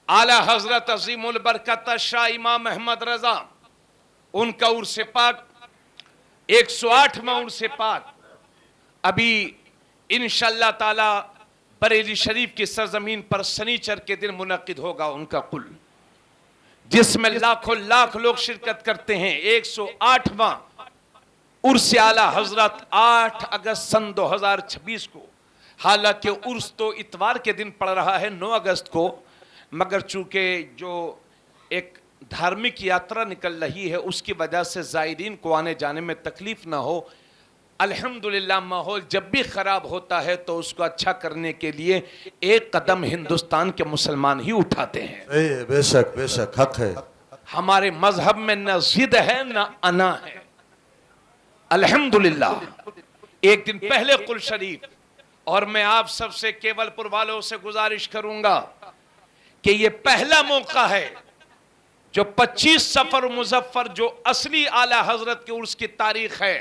आला हजरत अजीमुल बरकत शाह इमाम अहमद रजा, उनका उर्स पाक 108वां उर्स पाक अभी इंशाअल्लाह ताला बरेली शरीफ की सरजमीन पर शनिचर के दिन मुनक्किद होगा उनका कुल, जिसमें लाखों लाख लोग शिरकत करते हैं। 108वां उर्स आला हजरत 8 अगस्त सन 2026 को, हालांकि उर्स तो इतवार के दिन पड़ रहा है 9 अगस्त को, मगर चूंकि जो एक धार्मिक यात्रा निकल रही है उसकी वजह से ज़ायरीन को आने जाने में तकलीफ ना हो, अल्हम्दुलिल्लाह माहौल जब भी ख़राब होता है तो उसको अच्छा करने के लिए एक कदम हिंदुस्तान के मुसलमान ही उठाते हैं। बेशक बेशक हक है। हमारे मजहब में न जिद है न अना है, अल्हम्दुलिल्लाह। एक दिन पहले कुल शरीफ, और मैं आप सबसे केवलपुर वालों से गुजारिश करूंगा कि ये पहला मौका है जो 25 सफर मुजफ्फर, जो असली आला हजरत के उर्स की तारीख है,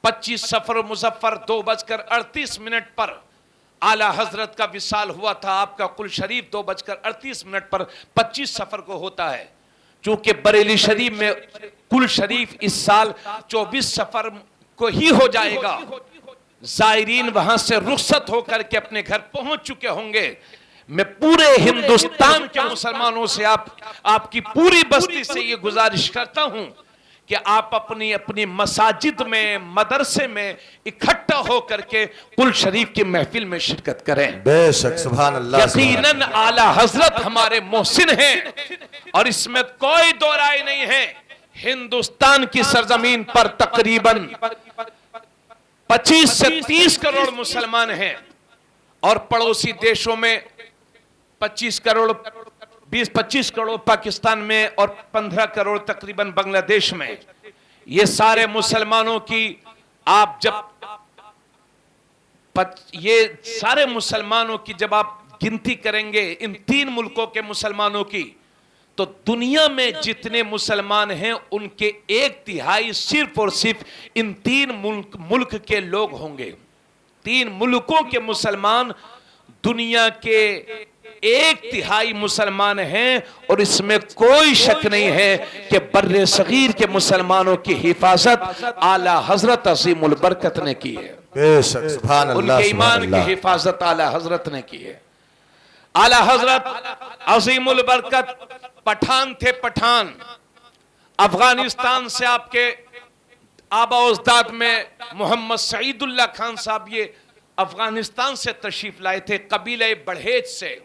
25 सफर मुजफ्फर 2:38 पर आला हजरत का विसाल हुआ था। आपका कुल शरीफ 2:38 पर 25 सफर को होता है। चूंकि बरेली शरीफ में कुल शरीफ इस साल 24 सफर को ही हो जाएगा, ज़ायरीन वहां से रुखसत होकर के अपने घर पहुंच चुके होंगे। मैं पूरे हिंदुस्तान के मुसलमानों से, आपकी पूरी बस्ती से ये गुजारिश करता हूं कि आप अपनी अपनी मसाजिद में, मदरसे में इकट्ठा होकर के कुल शरीफ की महफिल में शिरकत करें। बेशक सुभान अल्लाह। यकीनन आला हजरत हमारे मोहसिन हैं और इसमें कोई दो राय नहीं है। हिंदुस्तान की सरजमीन पर तकरीबन 25 से 30 करोड़ मुसलमान हैं और पड़ोसी देशों में 25 करोड़ 20-25 करोड़ पाकिस्तान में और 15 करोड़ तकरीबन बांग्लादेश में। ये सारे मुसलमानों की आप ये सारे मुसलमानों की जब आप गिनती करेंगे इन 3 मुल्कों के मुसलमानों की, तो दुनिया में जितने मुसलमान हैं उनके 1/3 सिर्फ और सिर्फ इन 3 मुल्क के लोग होंगे। 3 मुल्कों के मुसलमान दुनिया के 1/3 मुसलमान हैं और इसमें कोई शक नहीं है कि बर्रे सगीर के मुसलमानों की हिफाजत आला हजरत अज़ीमुल बरकत ने की है। बेशक सुभान अल्लाह। उनके ईमान की हिफाजत आला हजरत ने की है। आला हजरत अज़ीमुल बरकत पठान थे, पठान। अफगानिस्तान से आपके आबा उजदाद में मोहम्मद सईदुल्लाह खान साहब ये अफगानिस्तान से तशरीफ लाए थे, कबीले बढ़ेज से।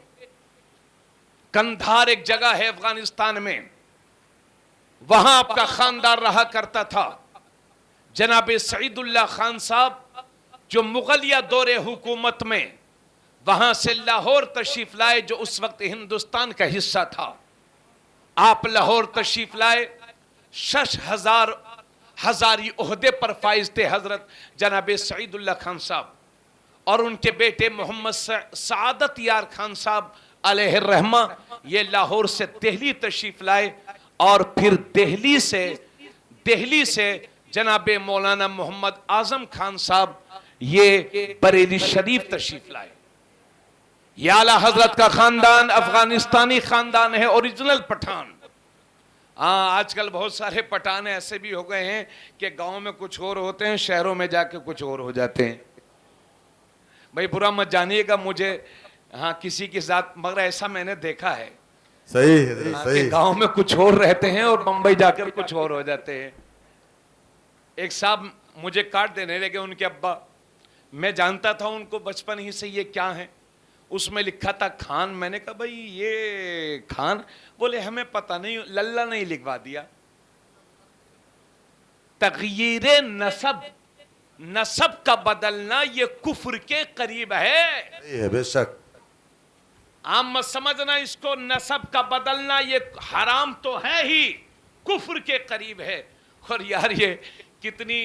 कंधार एक जगह है अफगानिस्तान में, वहां आपका खानदार रहा करता था। जनाब सईदुल्लाह खान साहब जो मुगलिया दौरे हुकूमत में वहां से लाहौर तशरीफ लाए, जो उस वक्त हिंदुस्तान का हिस्सा था। आप लाहौर तशरीफ लाए, 6000 हजारी ओहदे पर फाइज थे हजरत जनाब सईदुल्लाह खान साहब और उनके बेटे मोहम्मद सआदत यार खान साहब अलैहि रहमा। ये लाहौर से दिल्ली तशरीफ लाए और फिर दिल्ली से जनाब मौलाना मोहम्मद आजम खान साहब ये बरेली शरीफ तशरीफ लाए। ये आला हजरत का खानदान अफगानिस्तानी खानदान है, ओरिजिनल पठान। आजकल बहुत सारे पठान ऐसे भी हो गए हैं कि गांव में कुछ और होते हैं, शहरों में जाके कुछ और हो जाते हैं। भाई बुरा मत जानिएगा मुझे, किसी के साथ, मगर ऐसा मैंने देखा है। सही है, सही। गांव में कुछ और रहते हैं और मुंबई जाकर कुछ और हो जाते हैं। एक साहब मुझे कार्ड देने लगे, उनके अब्बा, मैं जानता था उनको बचपन ही से, ये क्या है, उसमें लिखा था खान। मैंने कहा भाई ये खान? बोले हमें पता नहीं, लल्ला नहीं लिखवा दिया। तगयीर नसब का बदलना ये कुफ्र के करीब है। बेशक आम मत समझना इसको, नसब का बदलना ये हराम तो है ही, कुफ्र के करीब है। और यार ये कितनी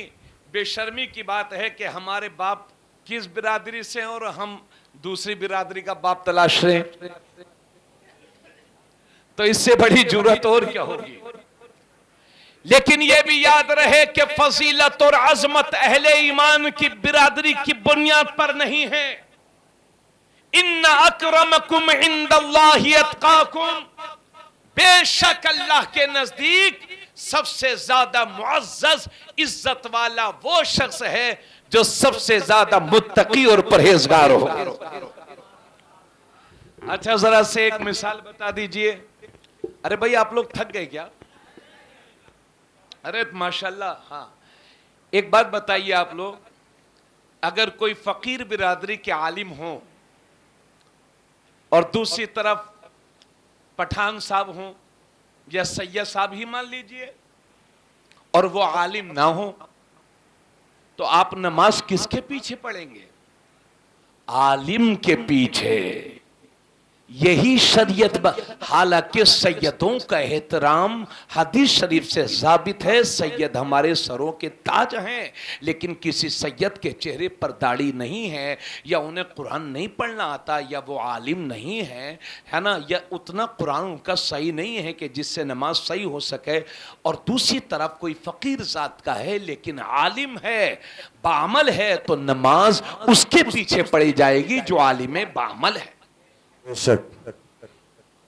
बेशर्मी की बात है कि हमारे बाप किस बिरादरी से हैं और हम दूसरी बिरादरी का बाप तलाश रहे हैं। तो इससे बड़ी जुर्रत और क्या होगी। लेकिन यह भी याद रहे कि फजीलत और अजमत अहले ईमान की बिरादरी की बुनियाद पर नहीं है, ان اکرمکم عند اللہ اتقاکم، بے شک اللہ کے نزدیک سب سے زیادہ معزز عزت والا وہ شخص ہے جو سب سے زیادہ متقی اور پرہیزگار ہو۔ اچھا ذرا سے ایک مثال بتا دیجئے۔ ارے بھائی آپ لوگ تھک گئے کیا؟ ارے ماشاءاللہ، ہاں ایک بات بتائیے آپ لوگ، اگر کوئی فقیر برادری کے عالم ہوں اور دوسری طرف پٹھان صاحب ہوں یا سید صاحب ہی مان لیجئے اور وہ عالم نہ ہوں، تو آپ نماز کس کے پیچھے پڑھیں گے؟ عالم کے پیچھے۔ یہی شریعت حالانکہ سیدوں کا احترام حدیث شریف سے ثابت ہے، سید ہمارے سروں کے تاج ہیں، لیکن کسی سید کے چہرے پر داڑھی نہیں ہے، یا انہیں قرآن نہیں پڑھنا آتا، یا وہ عالم نہیں ہے نا، یا اتنا قرآن ان کا صحیح نہیں ہے کہ جس سے نماز صحیح ہو سکے، اور دوسری طرف کوئی فقیر ذات کا ہے لیکن عالم ہے، بعمل ہے، تو نماز اس کے پیچھے پڑھی جائے گی جو عالم بعمل ہے۔ بے شک،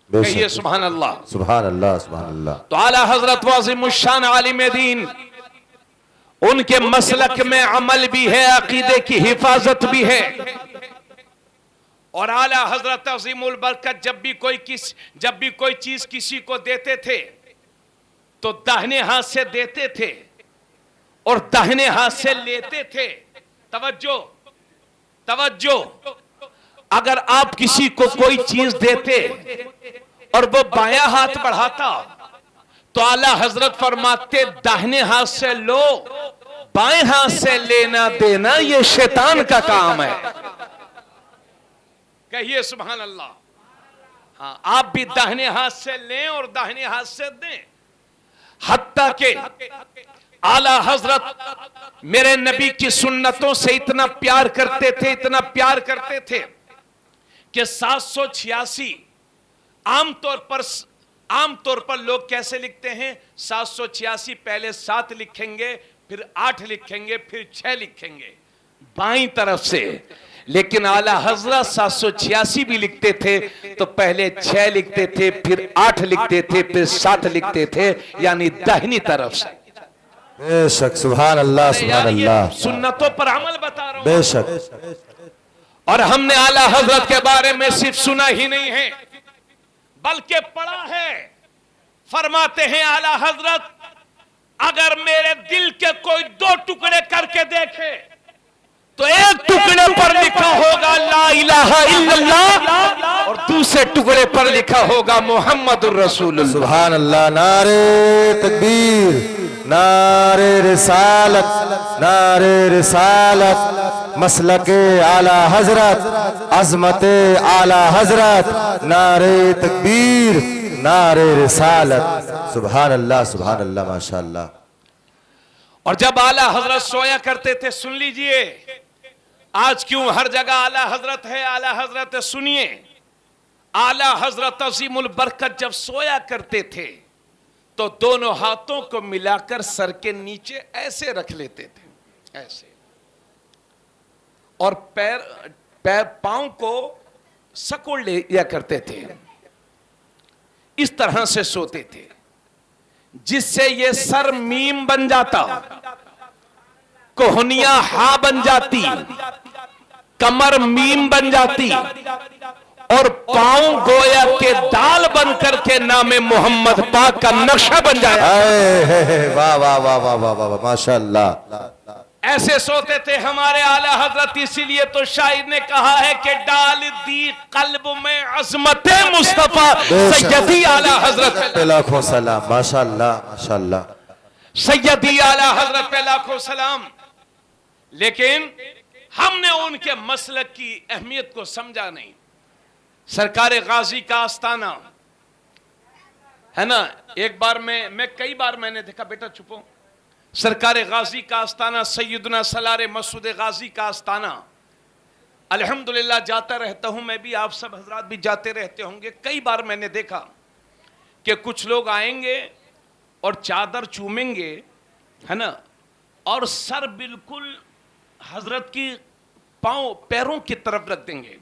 بے کہیے شک، سبحان اللہ۔ سبحان اللہ، سبحان اللہ۔ تو اعلیٰ حضرت عظیم الشان عالم دین، ان کے مسلک میں عمل بھی ہے، عقیدے کی حفاظت بھی ہے، اور اعلیٰ حضرت عظیم البرکت جب بھی کوئی چیز کسی کو دیتے تھے تو داہنے ہاتھ سے دیتے تھے اور داہنے ہاتھ سے لیتے تھے۔ توجہ توجہ، اگر آپ کسی کو کوئی چیز دیتے اور وہ بایاں ہاتھ بڑھاتا تو اعلیٰ حضرت فرماتے داہنے ہاتھ سے لو، بائیں ہاتھ سے لینا دینا یہ شیطان کا کام ہے۔ کہیے سبحان اللہ۔ ہاں، آپ بھی داہنے ہاتھ سے لیں اور داہنے ہاتھ سے دیں، حتیٰ کہ اعلیٰ حضرت میرے نبی کی سنتوں سے اتنا پیار کرتے تھے، اتنا پیار کرتے تھے کہ 786 عام طور پر لوگ کیسے لکھتے ہیں؟ 786 پہلے 7 لکھیں گے، پھر 8 لکھیں گے، پھر 6 لکھیں گے بائیں طرف سے، لیکن اعلیٰ حضرت 786 بھی لکھتے تھے تو پہلے 6 لکھتے تھے، پھر 8 لکھتے تھے، پھر 7 لکھتے تھے، یعنی داہنی طرف سے۔ بے شک، سبحان اللہ، سبحان اللہ۔ سنتوں پر عمل بتا رہا ہوں۔ بے شک، اور ہم نے اعلیٰ حضرت کے بارے میں صرف سنا ہی نہیں ہے بلکہ پڑھا ہے۔ فرماتے ہیں اعلیٰ حضرت اگر میرے دل کے کوئی 2 ٹکڑے کر کے دیکھے تو ایک ٹکڑے پر لکھا ہوگا لا الہ الا اللہ اور دوسرے ٹکڑے پر لکھا ہوگا محمد الرسول اللہ۔ سبحان اللہ، نعرہ تکبیر، نعرہ رسالت، نعرہ رسالت، مسلک اعلی حضرت، عظمت اعلی حضرت، نعرہ تکبیر، نعرہ رسالت۔ سبحان اللہ، سبحان اللہ، ماشاءاللہ۔ اور جب اعلیٰ حضرت سویا کرتے تھے، سن لیجئے، آج کیوں ہر جگہ اعلیٰ حضرت ہے، اعلیٰ حضرت ہے، سنیے، اعلیٰ حضرت عظیم البرکت جب سویا کرتے تھے تو دونوں ہاتھوں کو ملا کر سر کے نیچے ایسے رکھ لیتے تھے، ایسے، اور پاؤں کو سکوڑ لیا کرتے تھے، اس طرح سے سوتے تھے جس سے یہ سر میم بن جاتا، کوہنیاں ہا بن جاتی، کمر میم بن جاتی، اور پاؤں گویا کے دال بن کر کے نام محمد پاک کا نقشہ بن جایا۔ واہ واہ واہ واہ واہ واہ، ماشاءاللہ۔ ایسے سوتے تھے ہمارے اعلیٰ حضرت، اسی لیے تو شاعر نے کہا ہے کہ ڈال دی قلب میں عظمت مصطفیٰ سیدی اعلیٰ حضرت پہ لاکھوں سلام، ماشاءاللہ، ماشاءاللہ، سیدی اعلیٰ حضرت پہ لاکھوں سلام۔ لیکن ہم نے ان کے مسلک کی اہمیت کو سمجھا نہیں۔ سرکار غازی کا آستانہ ہے نا، ایک بار میں کئی بار میں نے دیکھا، بیٹا چھپو، سرکار غازی کا آستانہ، سیدنا سالار مسعود غازی کا آستانہ، الحمدللہ جاتا رہتا ہوں میں بھی، آپ سب حضرات بھی جاتے رہتے ہوں گے۔ کئی بار میں نے دیکھا کہ کچھ لوگ آئیں گے اور چادر چومیں گے، ہے نا، اور سر بالکل حضرت کی پیروں کی طرف رکھ دیں گے،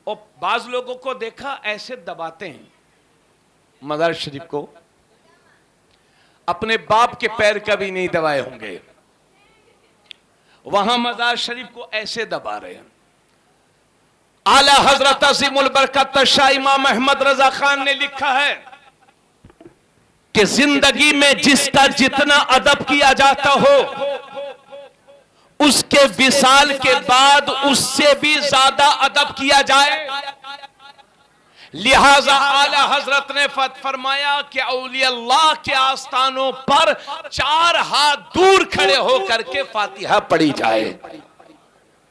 اور بعض لوگوں کو دیکھا ایسے دباتے ہیں مزار شریف کو، اپنے باپ کے پیر کبھی نہیں دبائے ہوں گے، وہاں مزار شریف کو ایسے دبا رہے ہیں۔ اعلی حضرت عظیم البرکت شاہ امام احمد رضا خان نے لکھا ہے کہ زندگی میں جس کا جتنا ادب کیا جاتا ہو، اس کے وصال کے بعد اس سے بھی زیادہ ادب کیا جائے۔ لہذا اعلی حضرت نے فرمایا کہ اولیاء اللہ کے آستانوں پر 4 ہاتھ دور کھڑے ہو کر کے فاتحہ پڑھی جائے۔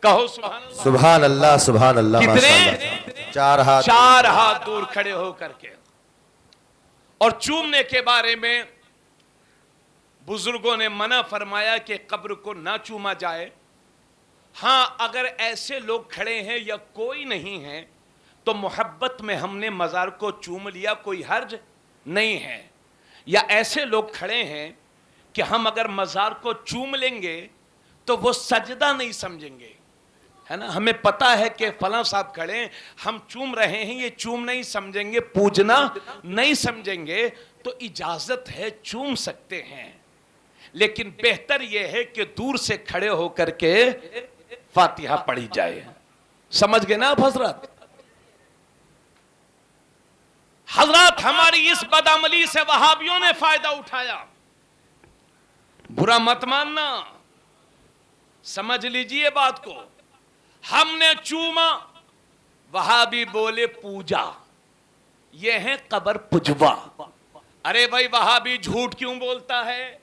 کہو سبحان اللہ، سبحان اللہ، سبحان اللہ، کتنے؟ ماشاءاللہ۔ 4 ہاتھ، 4 ہاتھ دور کھڑے ہو کر کے۔ اور چومنے کے بارے میں بزرگوں نے منع فرمایا کہ قبر کو نہ چوما جائے۔ ہاں اگر ایسے لوگ کھڑے ہیں یا کوئی نہیں ہے تو محبت میں ہم نے مزار کو چوم لیا، کوئی حرج نہیں ہے۔ یا ایسے لوگ کھڑے ہیں کہ ہم اگر مزار کو چوم لیں گے تو وہ سجدہ نہیں سمجھیں گے، ہے نا، ہمیں پتا ہے کہ فلاں صاحب کھڑے ہیں، ہم چوم رہے ہیں، یہ چوم نہیں سمجھیں گے، پوجنا نہیں سمجھیں گے، تو اجازت ہے چوم سکتے ہیں، لیکن بہتر یہ ہے کہ دور سے کھڑے ہو کر کے فاتحہ پڑھی جائے۔ سمجھ گئے نا آپ حضرات؟ حضرات ہماری اس بدعملی سے وہابیوں نے فائدہ اٹھایا، برا مت ماننا، سمجھ لیجئے بات کو۔ ہم نے چوما، وہابی بولے پوجا، یہ ہے قبر پجوا۔ ارے بھائی وہابی جھوٹ کیوں بولتا ہے؟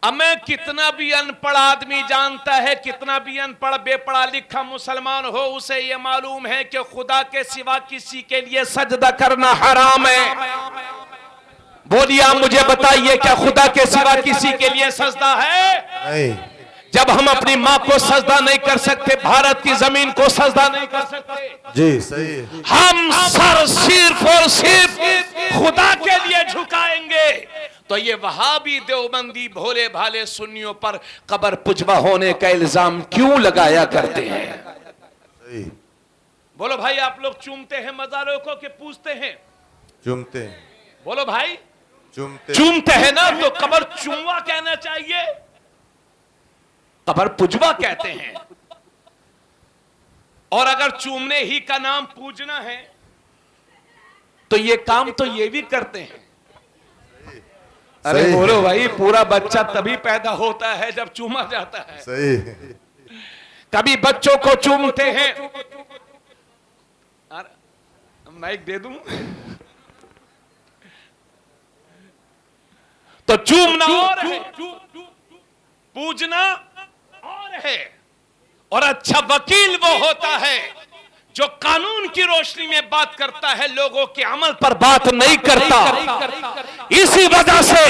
ہمیں کتنا بھی ان پڑھ آدمی جانتا ہے، کتنا بھی ان پڑھ بے پڑھا لکھا مسلمان ہو، اسے یہ معلوم ہے کہ خدا کے سوا کسی کے لیے سجدہ کرنا حرام ہے۔ بولیے آپ مجھے بتائیے کیا خدا کے سوا کسی کے لیے سجدہ ہے؟ نہیں۔ جب ہم اپنی ماں کو سجدہ نہیں کر سکتے، بھارت کی زمین کو سجدہ نہیں کر سکتے، جی صحیح۔ ہم سر صرف اور صرف خدا کے لیے جھکائیں گے، تو یہ وہابی دیوبندی بھولے بھالے سنیوں پر قبر پجوا ہونے کا الزام کیوں لگایا کرتے ہیں؟ صحیح۔ بولو بھائی آپ لوگ چومتے ہیں مزاروں کو کہ پوجتے ہیں؟ چومتے ہیں، بولو بھائی چومتے، چومتے ہیں نا، تو قبر چوموا کہنا چاہیے، قبر پجوا کہتے ہیں۔ اور اگر چومنے ہی کا نام پوجنا ہے تو یہ کام تو یہ بھی کرتے ہیں۔ ارے صحیح۔ بولو بھائی، پورا بچہ تبھی پیدا ہوتا ہے جب چوما جاتا ہے۔ صحیح۔ کبھی بچوں کو چومتے ہیں، مائک دے دوں تو چومنا اور ہے، پوجنا اور ہے۔ اور اچھا وکیل وہ ہوتا ہے جو قانون کی روشنی میں بات کرتا ہے، لوگوں کے عمل پر بات نہیں کرتا۔ اسی وجہ سے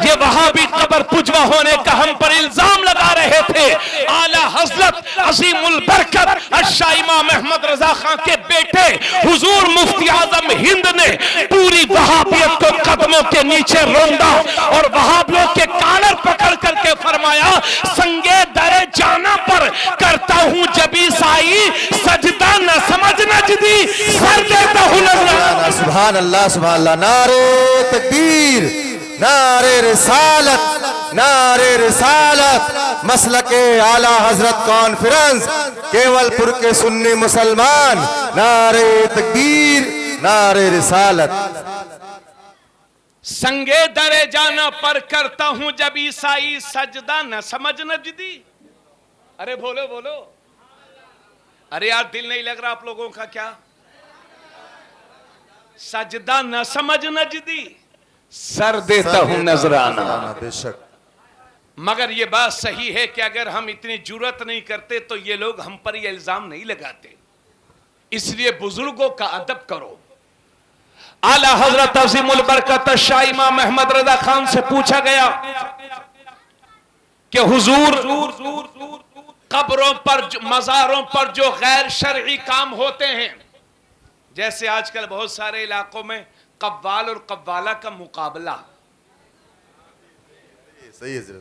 یہ وہابی قبر پجوا ہونے کا ہم پر الزام لگا رہے تھے۔ اعلی حضرت عظیم البرکت شاہ امام احمد رضا خان کے بیٹے حضور مفتی اعظم ہند نے پوری وہابیت کو قدموں کے نیچے روندا اور وہابیوں کے کالر پکڑ کر کے فرمایا، سنگے درے جانا پر کرتا ہوں جب عیسائی، سجدہ نہ سمجھ نجدی، سر دیتا ہوں نذرانہ۔ سبحان اللہ، سبحان اللہ۔ نعرہ تکبیر، نعرہ رسالت، نعرہ رسالت، مسلک اعلی حضرت کانفرنس کیول پور کے سنی مسلمان، نعرہ تکبیر، نعرہ رسالت۔ سنگے درے جانا پر کرتا ہوں جب عیسائی، سجدہ نہ سمجھ نجدی۔ ارے بولو بولو، ارے یار دل نہیں لگ رہا آپ لوگوں کا کیا؟ سجدہ نہ سمجھ نجدی، سر دیتا ہوں نذرانہ۔ بے شک۔ مگر یہ بات صحیح ہے کہ اگر ہم اتنی جرات نہیں کرتے تو یہ لوگ ہم پر یہ الزام نہیں لگاتے۔ اس لیے بزرگوں کا ادب کرو۔ اعلی حضرت عظیم البرکت شاہ امام احمد رضا خان سے پوچھا گیا کہ حضور قبروں پر، مزاروں پر جو غیر شرعی کام ہوتے ہیں، جیسے آج کل بہت سارے علاقوں میں قوال اور قوالہ کا مقابلہ،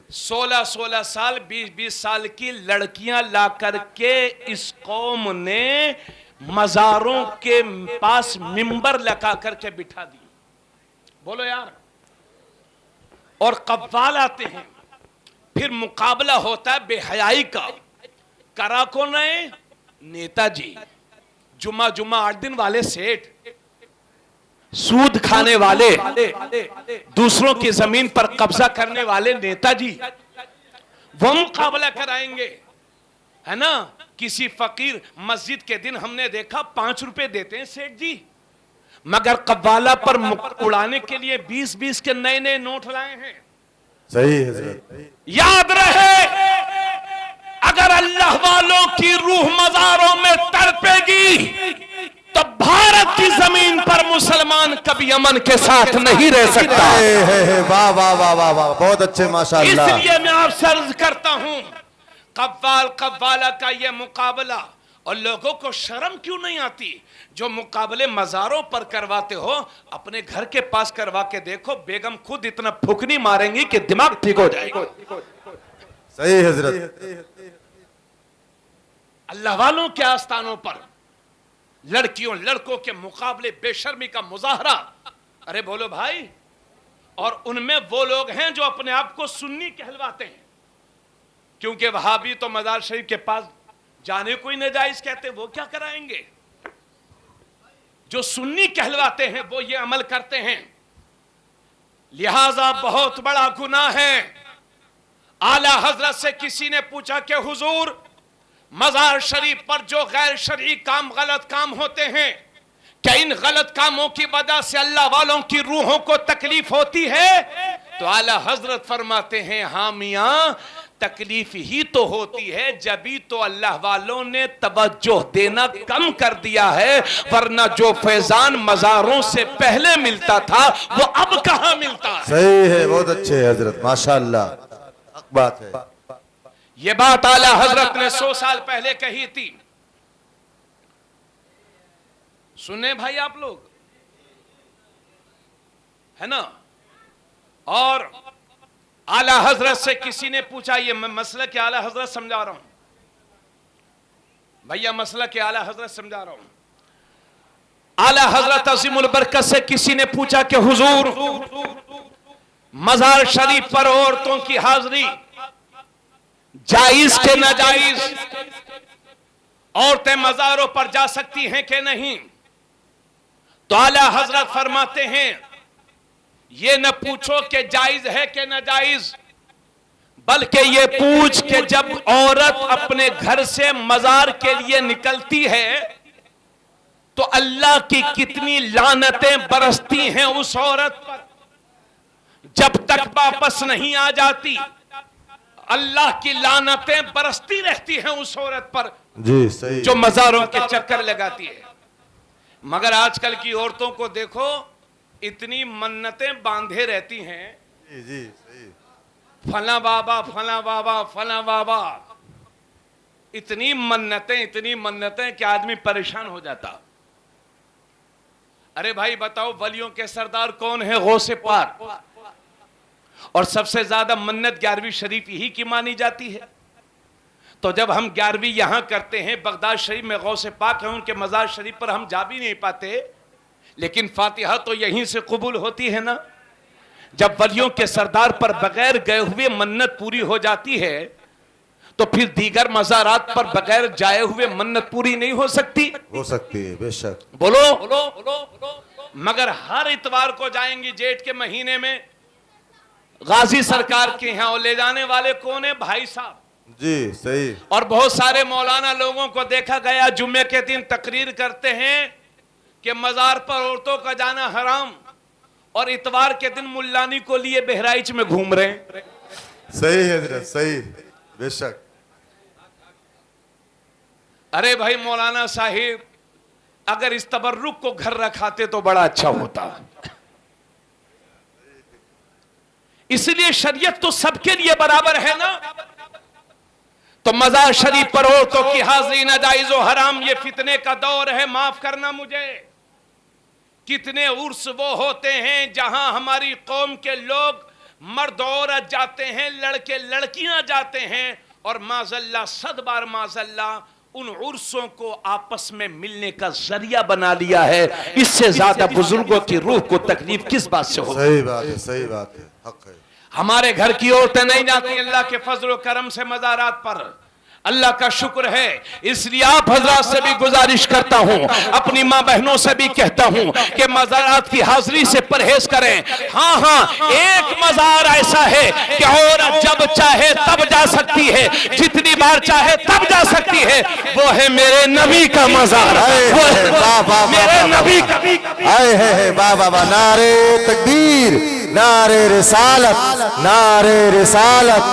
16 سال 20 سال کی لڑکیاں لا کر کے اس قوم نے मजारों के पास मिंबर लगा करके बिठा दिए। बोलो यार। और कव्वाल आते हैं, फिर मुकाबला होता है बेहयाई का। करा कौन है? नेताजी, जुमा 8 दिन वाले सेठ, सूद खाने वाले, दूसरों की जमीन पर कब्जा करने वाले नेताजी, वो मुकाबला कराएंगे, है ना। किसी फकीर, मस्जिद के दिन हमने देखा 5 रुपए देते हैं सेठ जी, मगर कव्वाला पर उड़ाने के लिए 20-20 के नए नए नोट लाए हैं। सही है हजरत। याद रहे, अगर अल्लाह वालों की रूह मजारों में तड़पेगी तो भारत की जमीन पर मुसलमान कभी अमन के साथ नहीं रह सकता। वाह वाह वाह वाह वाह, बहुत अच्छे माशाअल्लाह। इसलिए मैं आपसे अर्ज करता हूं, कव्वाला का ये मुकाबला, और लोगों को शर्म क्यों नहीं आती? जो मुकाबले मजारों पर करवाते हो, अपने घर के पास करवा के देखो, बेगम खुद इतना फुकनी मारेंगी कि दिमाग ठीक हो जाएगा। सही हजरत। अल्लाह वालों के आस्थानों पर लड़कियों लड़कों के मुकाबले बेशर्मी का मुजाहरा, अरे बोलो भाई। और उनमें वो लोग हैं जो अपने आप को सुन्नी कहलवाते हैं, क्योंकि वहाबी तो मजार शरीफ के पास जाने को ही नाजायज कहते, वो क्या कराएंगे? जो सुन्नी कहलवाते हैं वो ये अमल करते हैं। लिहाजा बहुत बड़ा गुनाह है। आला हजरत से किसी ने पूछा कि हुजूर, मजार शरीफ पर जो गैर शरई काम, गलत काम होते हैं, क्या इन गलत कामों की वजह से अल्लाह वालों की रूहों को तकलीफ होती है? तो आला हजरत फरमाते हैं, हाँ मियां, तकलीफ ही तो होती है, जभी तो अल्लाह वालों ने तवज्जो देना कम कर दिया है, वरना जो फैजान मजारों से पहले मिलता था वो अब कहां मिलता है। सही है, बहुत अच्छे हजरत, माशाअल्लाह, हक बात है। ये बात आला हजरत ने 100 साल पहले कही थी। सुने भाई आप लोग, है ना। और आला हजरत से किसी ने पूछा, ये मसला के आला हजरत समझा रहा हूं भैया, मसला के आला हजरत समझा रहा हूं। आला हजरत अज़ीमुल बरकत से किसी ने पूछा कि हुजूर, मजार शरीफ पर औरतों की हाजिरी जायज के नाजायज, औरतें मजारों पर जा सकती हैं कि नहीं? तो आला हजरत फरमाते हैं, ये न पूछो कि जायज है कि नाजायज, बल्कि ये पूछ के जब औरत अपने घर से मजार के लिए निकलती है तो अल्लाह की कितनी लानतें बरसती हैं उस औरत पर। जब तक वापस नहीं आ जाती, अल्लाह की लानतें बरसती रहती हैं उस औरत पर जी, सही, जो मजारों के चक्कर लगाती है। मगर आजकल की औरतों को देखो, इतनी मन्नतें बांधे रहती हैं, जी जी सही, फला बाबा फला बाबा फला बाबा, इतनी मन्नतें कि आदमी परेशान हो जाता। अरे भाई बताओ, वलियों के सरदार कौन है? गौसे पाक। और सबसे ज्यादा मन्नत 11वीं शरीफ ही की मानी जाती है। तो जब हम 11वीं यहां करते हैं, बगदाद शरीफ में गौसे पाक है, उनके मजार शरीफ पर हम जा भी नहीं पाते, लेकिन फातिहा तो यहीं से कबूल होती है ना। जब वलियों के सरदार पर बगैर गए हुए मन्नत पूरी हो जाती है, तो फिर दीगर मजारात पर बगैर जाए हुए मन्नत पूरी नहीं हो सकती। हो सकती है बेशक। बोलो। मगर हर इतवार को जाएंगी जेठ के महीने में गाजी सरकार के यहाँ, और ले जाने वाले कौन है? भाई साहब। जी सही। और बहुत सारे मौलाना लोगों को देखा गया जुम्मे के दिन तकरीर करते हैं कि मजार पर औरतों का जाना हराम, और इतवार के दिन मुल्लानी को लिए बहराइच में घूम रहे हैं। सही है हजरत, सही, बेशक। अरे भाई मौलाना साहिब, अगर इस तबर्रुक को घर रखाते तो बड़ा अच्छा होता। इसलिए शरीयत तो सबके लिए बराबर है ना। तो मजार शरीफ पर औरतों की हाजिरी नाजायज व हराम, ये फितने का दौर है। माफ करना मुझे, कितने उर्स वो होते हैं जहां हमारी कौम के लोग मर्द औरत जाते हैं, लड़के लड़कियां जाते हैं, और माजल्ला, सद बार माजल्ला, उन उर्सों को आपस में मिलने का जरिया बना लिया है। इससे ज्यादा बुजुर्गों की रूह को तकलीफ किस बात से हो? सही बात है, सही बात है, हक है। हमारे घर की औरतें नहीं जाती अल्लाह के फजल और करम से मज़ारात पर, अल्लाह का शुक्र है। इसलिए आप हजरात से भी गुजारिश करता हूं, अपनी माँ बहनों से भी कहता हूं कि मज़ारात की हाजिरी से परहेज करें। हाँ, एक मज़ार ऐसा है कि औरत जब चाहे तब जा सकती है, जितनी बार चाहे तब जा सकती है, वो है मेरे नबी का मज़ार, वो है मेरे नबी का। आए है वाह वाह वाह, नारे तकबीर, नारे रिसालत, नारे रिसालत,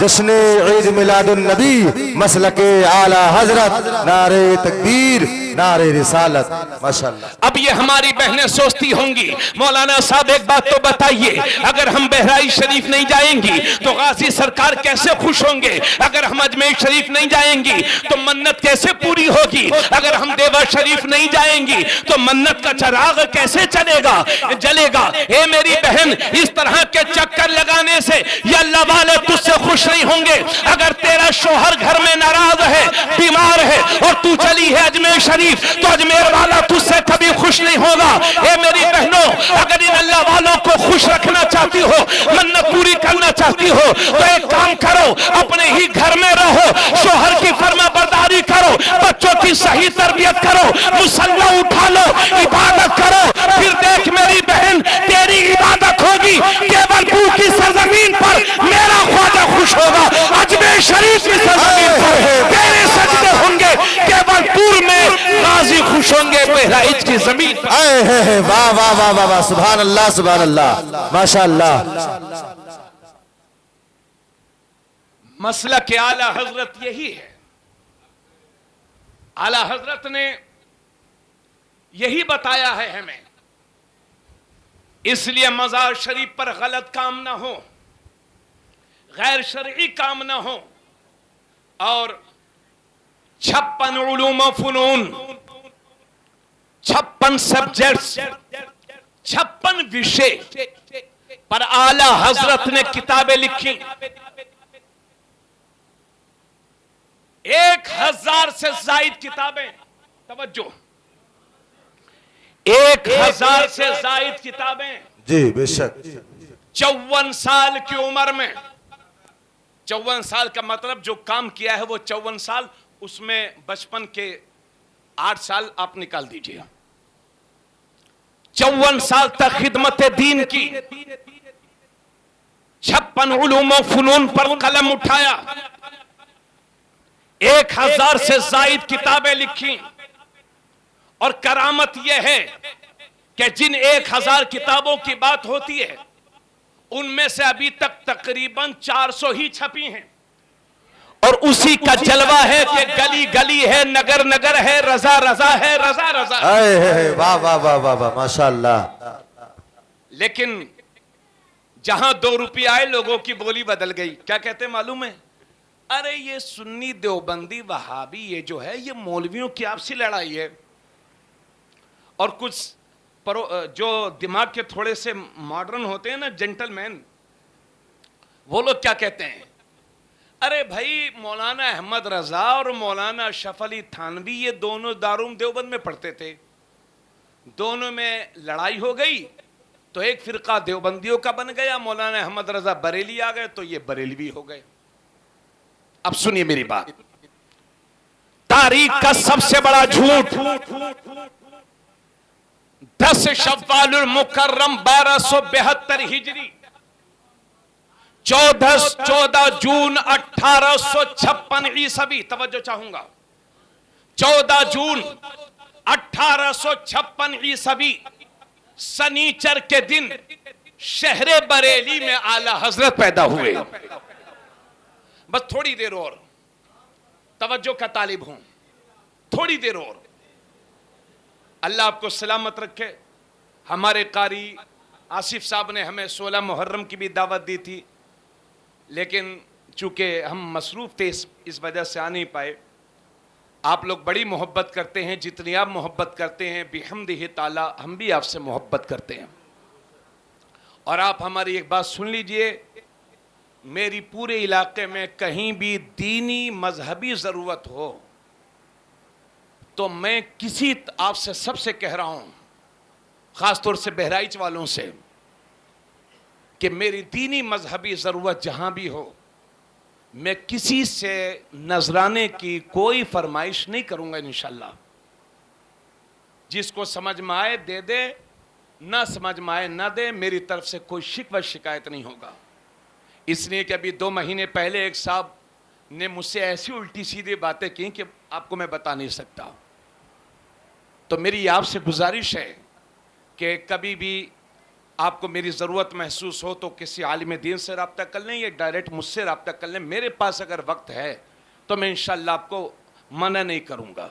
जश्न ईद मिलादुन नबी, मसलके आला हजरत, नारे तकबीर, नारे रिसालत, माशाअल्लाह। अब ये हमारी बहनें सोचती होंगी, मौलाना साहब एक बात तो बताइए, अगर हम बहराइच शरीफ नहीं जाएंगी तो गाजी सरकार कैसे खुश होंगे? अगर हम अजमेर शरीफ नहीं जाएंगी तो मन्नत कैसे पूरी होगी? अगर हम देवा शरीफ नहीं जाएंगी तो मन्नत का चिराग कैसे जलेगा? ए मेरी बहन, इस तरह के चक्कर लगाने से ये अल्लाह वाले तुझसे खुश नहीं होंगे। अगर तेरा शोहर घर में नाराज है, बीमार है और तू चली है अजमेर शरीफ, तो अजमेर वाला तुझसे कभी खुश नहीं होगा। ए मेरी बहनों, अगर इन अल्लाह वालों को खुश रखना चाहती हो, मन्नत पूरी करना चाहती हो, तो एक काम करो, अपने ही घर में रहो, शोहर की फरमाबरदारी करो, बच्चों की सही तरबियत करो, मुसल्ला उठा लो, इबादत करो, फिर देख मेरी बहन, तेरी इबादत होगी केवलपुर की सरजमीन पर, मेरा ख्वाजा खुश होगा। अजमेर शरीफ की सरजमीन पर तेरे सजदे होंगे, केवलपुर में गाजी खुश होंगे, बहराइच की जमीन पर। आए है वाह वाह वाह वाह वाह, सुभान अल्लाह, सुभान अल्लाह, माशाअल्लाह। मसला के आला हजरत यही है। आला हजरत ने यही बताया है हमें, इसलिए मज़ार शरीफ पर गलत काम ना हो, गैर शरई काम ना हो, और 56 उलूम व फुनून, 56 सब्जेक्ट्स, 56 विषय पर आला हजरत ने किताबें लिखी। 1000 से जायद किताबें, तवज्जो, 1000 से जायद किताबें जी बेशक। 54 साल की उम्र में, 54 साल का मतलब जो काम किया है वो 54 साल, उसमें बचपन के 8 साल आप निकाल दीजिए। 54 साल तक खिदमत दीन की, 56 उलूम व फुनून पर कलम उठाया, 1000 से जायद किताबें लिखी। और करामत यह है कि जिन 1000 किताबों की बात होती है, उनमें से अभी तक तकरीबन 400 ही छपी हैं। और उसी का जलवा है कि गली गली है, नगर नगर है, रजा रजा है, रजा रजा। आए है वाह वाह वाह वाह वाह, माशाअल्लाह। लेकिन जहां 2 रुपये आए, लोगों की बोली बदल गई। क्या कहते मालूम है? अरे ये सुन्नी देवबंदी वहाबी ये जो है, ये मौलवियों की आपसी लड़ाई है। और कुछ जो दिमाग के थोड़े से मॉडर्न होते हैं ना, जेंटलमैन, वो लोग क्या कहते हैं? अरे भाई, मौलाना अहमद रजा और मौलाना अशरफ अली थानवी ये दोनों दारूम देवबंद में पढ़ते थे, दोनों में लड़ाई हो गई तो एक फिरका देवबंदियों का बन गया, मौलाना अहमद रजा बरेली आ गए तो ये बरेलवी हो गए। अब सुनिए मेरी बात, तारीख का सबसे बड़ा झूठ, 10 शव्वालुल मुकर्रम 1272 हिजरी, 14 जून 1856 ईसवी, तवज्जो चाहूंगा, 14 जून 1856 ईसवी सनीचर के दिन शहरे बरेली में आला हजरत पैदा हुए। बस थोड़ी देर और तवज्जो का तालिब हूं, थोड़ी देर और। अल्लाह आपको सलामत रखे। हमारे कारी आसिफ साहब ने हमें 16 मुहर्रम की भी दावत दी थी, लेकिन चूंकि हम मसरूफ थे इस वजह से आ नहीं पाए। आप लोग बड़ी मोहब्बत करते हैं, जितनी आप मोहब्बत करते हैं बिहम्दिही ताला हम भी आपसे मोहब्बत करते हैं। और आप हमारी एक बात सुन लीजिए, मेरी पूरे इलाके में कहीं भी दीनी मजहबी ज़रूरत हो, تو میں کسی آپ سے سب سے کہہ رہا ہوں، خاص طور سے بہرائچ والوں سے، کہ میری دینی مذہبی ضرورت جہاں بھی ہو، میں کسی سے نذرانے کی کوئی فرمائش نہیں کروں گا انشاءاللہ۔ جس کو سمجھ میں آئے دے دے، نہ سمجھ میں آئے نہ دے، میری طرف سے کوئی شکوہ شکایت نہیں ہوگا۔ اس لیے کہ ابھی 2 مہینے پہلے ایک صاحب نے مجھ سے ایسی الٹی سیدھی باتیں کی کہ آپ کو میں بتا نہیں سکتا۔ تو میری آپ سے گزارش ہے کہ کبھی بھی آپ کو میری ضرورت محسوس ہو تو کسی عالم دین سے رابطہ کر لیں یا ڈائریکٹ مجھ سے رابطہ کر لیں۔ میرے پاس اگر وقت ہے تو میں انشاءاللہ آپ کو منع نہیں کروں گا،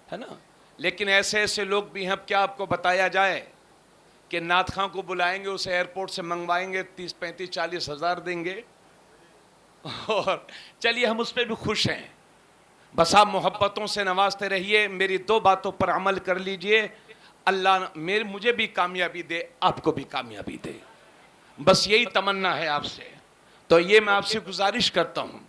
ہے نا۔ لیکن ایسے ایسے لوگ بھی ہیں، اب کیا آپ کو بتایا جائے کہ نعت خواں کو بلائیں گے، اسے ایئرپورٹ سے منگوائیں گے، 30 35 40 ہزار دیں گے، اور چلیے ہم اس پہ بھی خوش ہیں۔ بس آپ محبتوں سے نوازتے رہیے، میری 2 باتوں پر عمل کر لیجئے، اللہ مجھے بھی کامیابی دے، آپ کو بھی کامیابی دے، بس یہی تمنا ہے آپ سے۔ تو یہ میں آپ سے گزارش کرتا ہوں۔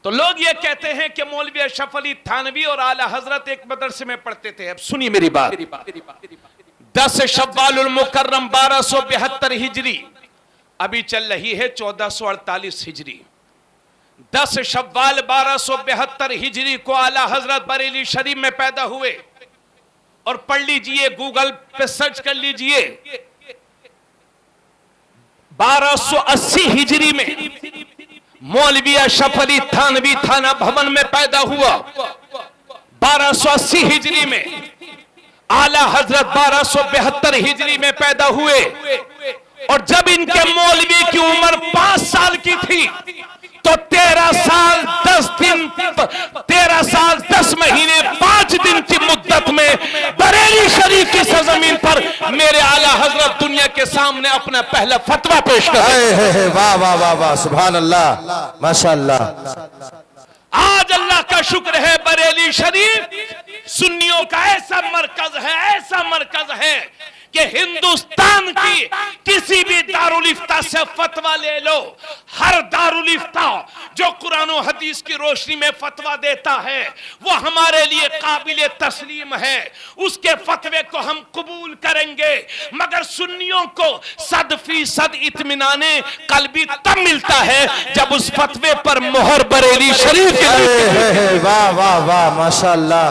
تو لوگ یہ کہتے ہیں کہ مولوی اشرف علی تھانوی اور اعلیٰ حضرت ایک مدرسے میں پڑھتے تھے۔ اب سنیے میری بات، 10 شوال المکرم 1272 ہجری، ابھی چل رہی ہے 1448 ہجری۔ 10 شوال 1272 ہجری کو اعلیٰ حضرت بریلی شریف میں پیدا ہوئے، اور پڑھ لیجئے، گوگل پہ سرچ کر لیجئے، 1280 ہجری میں مولوی اشرف علی تھانوی تھانہ بھون میں پیدا ہوا۔ 1280 ہجری میں اعلیٰ حضرت 1272 ہجری میں پیدا ہوئے، اور جب ان کے مولوی کی عمر 5 سال کی تھی تو 13 سال 10 مہینے 5 دن کی مدت میں بریلی شریف کی سرزمین پر میرے اعلیٰ حضرت دنیا کے سامنے اپنا پہلا فتویٰ پیش کرے۔ واہ واہ واہ واہ، سبحان اللہ، ماشاءاللہ۔ آج اللہ کا شکر ہے، بریلی شریف سنیوں کا ایسا مرکز ہے کہ ہندوستان کی کسی بھی دارالفتہ سے فتویٰ لے لو، ہر دارالفتہ جو قرآن و حدیث کی روشنی میں فتویٰ دیتا ہے وہ ہمارے لیے قابل تسلیم ہے، اس کے فتوے کو ہم قبول کریں گے، مگر سنیوں کو 100% اطمینان قلبی تب ملتا ہے جب اس فتوے پر مہر بریلی شریف کی۔ واہ واہ واہ، ماشاءاللہ،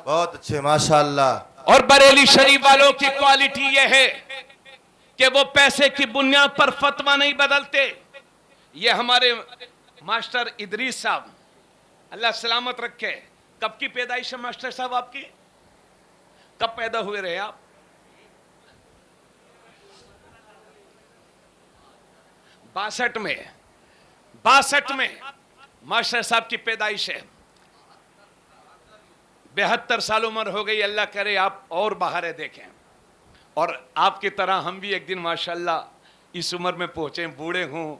بہت اچھے، ماشاءاللہ۔ اور بریلی شریف والوں کی کوالٹی یہ ہے کہ وہ پیسے کی بنیاد پر فتویٰ نہیں بدلتے۔ یہ ہمارے ماسٹر ادریس صاحب، اللہ سلامت رکھے، کب کی پیدائش ہے ماسٹر صاحب آپ کی؟ کب پیدا ہوئے رہے آپ؟ 62 میں ماسٹر صاحب کی پیدائش ہے۔ 72 سال عمر ہو گئی، اللہ کرے آپ اور بہاریں دیکھیں، اور آپ کی طرح ہم بھی ایک دن ماشاءاللہ اس عمر میں پہنچیں، بوڑھے ہوں،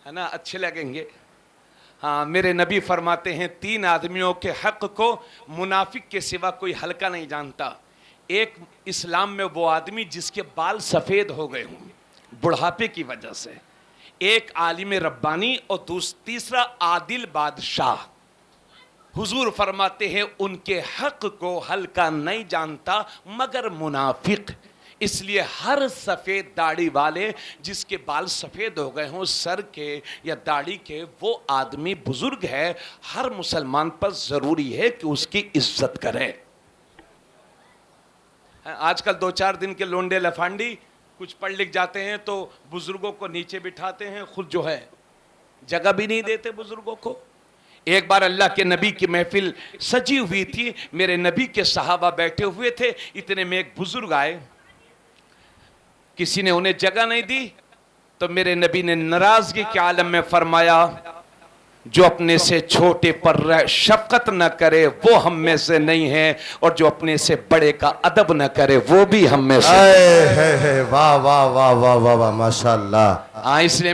ہے نا، اچھے لگیں گے۔ ہاں، میرے نبی فرماتے ہیں 3 آدمیوں کے حق کو منافق کے سوا کوئی ہلکا نہیں جانتا۔ ایک اسلام میں وہ آدمی جس کے بال سفید ہو گئے ہوں بڑھاپے کی وجہ سے، ایک عالم ربانی، اور تیسرا عادل بادشاہ۔ حضور فرماتے ہیں ان کے حق کو ہلکا نہیں جانتا مگر منافق۔ اس لیے ہر سفید داڑھی والے جس کے بال سفید ہو گئے ہوں سر کے یا داڑھی کے، وہ آدمی بزرگ ہے، ہر مسلمان پر ضروری ہے کہ اس کی عزت کرے۔ آج کل 2-4 دن کے لونڈے لفانڈی کچھ پڑھ لکھ جاتے ہیں تو بزرگوں کو نیچے بٹھاتے ہیں، خود جو ہے جگہ بھی نہیں دیتے بزرگوں کو۔ ایک بار اللہ کے نبی کی محفل سجی ہوئی تھی، میرے نبی کے صحابہ بیٹھے ہوئے تھے، اتنے میں ایک بزرگ آئے، کسی نے انہیں جگہ نہیں دی، تو میرے نبی نے ناراضگی کے عالم میں فرمایا، جو اپنے سے چھوٹے پر شفقت نہ کرے وہ ہم میں سے نہیں ہے، اور جو اپنے سے بڑے کا ادب نہ کرے وہ بھی ہم میں سے۔ واہ واہ واہ واہ واہ، ماشاءاللہ۔ اس لیے